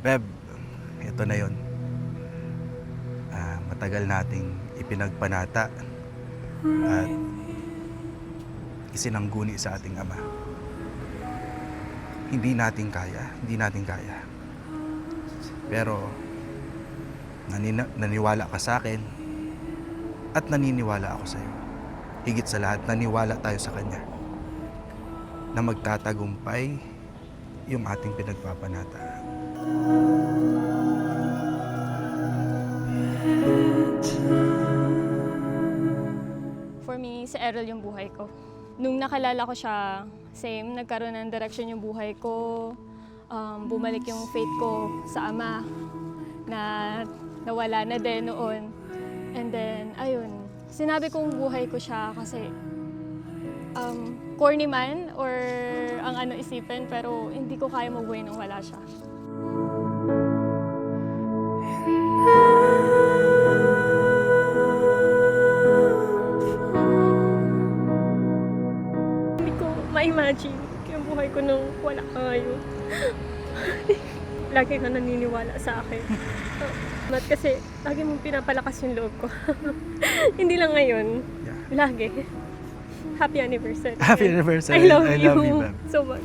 Beb, ito na yon. Matagal nating ipinagpanata at isinangguni sa ating Ama. Hindi natin kaya. Pero naniwala ka sa akin at naniniwala ako sa iyo. Higit sa lahat, naniwala tayo sa Kanya na magtatagumpay yung ating pinagpapanata. For me, si Errol yung buhay ko. Nung nakalala ko siya, same, nagkaroon ng direction yung buhay ko. Bumalik yung faith ko sa Ama na nawala na din noon. And then, ayun, sinabi kong buhay ko siya kasi corny man or ang ano isipin, pero hindi ko kaya mabuhay nang wala siya. Hindi ko ma-imagine yung buhay ko nung wala ka ngayon. Lagi ka naniniwala sa akin. But kasi lagi mong pinapalakas yung loob ko. Hindi lang ngayon. Yeah. Lagi. Happy anniversary. Happy anniversary. I love you Beb. so much.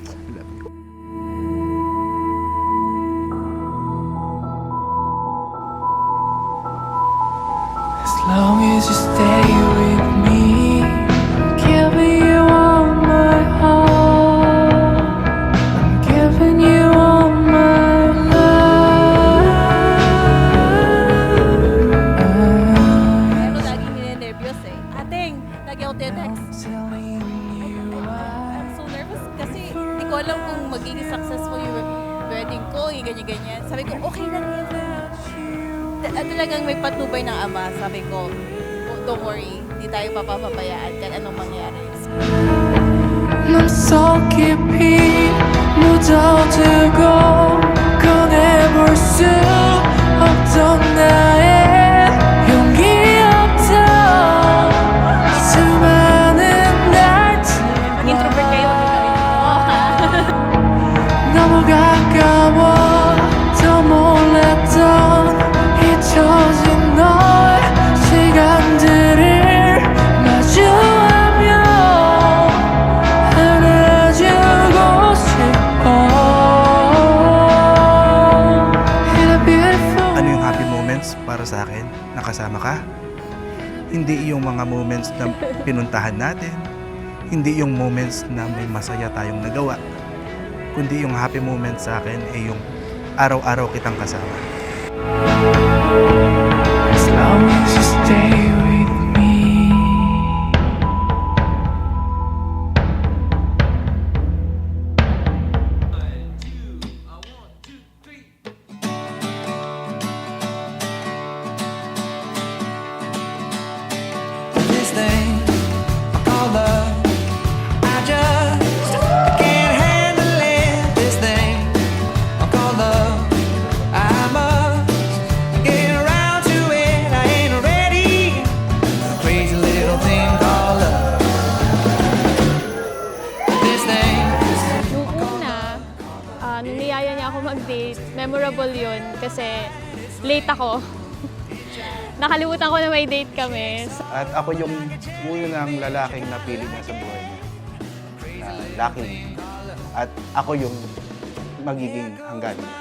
As long as you stay with me, I'm giving you all my heart. I'm giving you all my love. Pero laging ninenervyos eh. Ating, lagi ako tinetext. Telling you I'm so nervous kasi hindi ko alam kung magiging successful yung wedding ko, yung ganyan-ganyan. Sabi ko, okay lang yan. Talagang may patnubay ng Ama. Sabi ko, oh, don't worry, hindi tayo papapabayaan kahit anong mangyari. 넌 속 깊이 묻어두고 꺼내볼 수 없던 나의 용기 없던 수많은 날들 Introvert kayo, 너무 가까워 더 몰랐던 잊혀진 너의 시간들을 마주하며 안아주고 싶어 In a beautiful Ano yung happy moments para sa akin? Nakasama ka? Hindi yung mga moments na pinuntahan natin. Hindi yung moments na may masaya tayong nagawa. Kundi yung happy moments sa akin ay yung araw-araw kitang kasama. As long as you stay with me. This thing I call love, I just can't handle it. This thing I call love, I must get around to it. I ain't ready. Crazy little thing called love. This thing. Nung una, nung niyaya niya ako mag-date, memorable yun kasi late ako. Nakalimutan ko na may date kami. At ako yung unang lalaking napili niya sa buhay niya. Lucky. At ako yung magiging hanggan niya.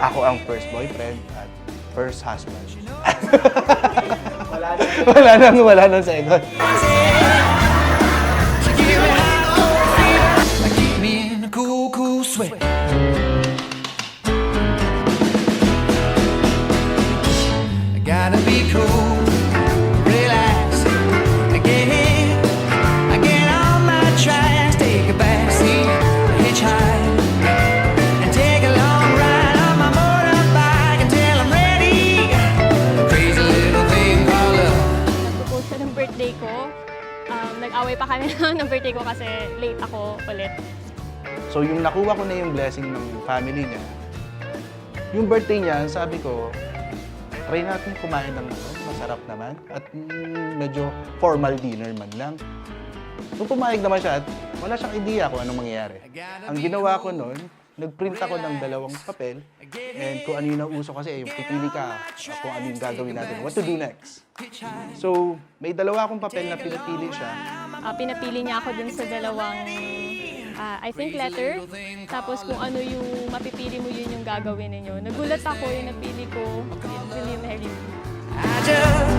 Ako ang first boyfriend at first husband. wala nang second. She give me high on fever, like keep me in a cool, cool sweat. I gotta be cool, relax, I get on my tracks, take a backseat, hitchhike, and take a long ride on my motorbike until I'm ready. Crazy little thing called love. Nag-propose siya ng birthday ko. Nag-away pa kami ng birthday ko kasi late ako ulit. So yung nakuha ko na yung blessing ng family niya, yung birthday niya, sabi ko, try natin kumain ng masarap naman at medyo formal dinner man lang. Nung pumayag naman siya at wala siyang idea kung anong mangyayari. Ang ginawa ko noon, nag-print ako ng 2 papel and kung ano yung nauso kasi, yung pipili ka kung ano yung gagawin natin, what to do next. So, may 2 akong papel na pinapili siya. Pinapili niya ako dun sa 2, I think letter. Tapos kung ano yung mapipili mo, yun yung gagawin ninyo. Nagulat ako yung napili ko, yung preliminary. I just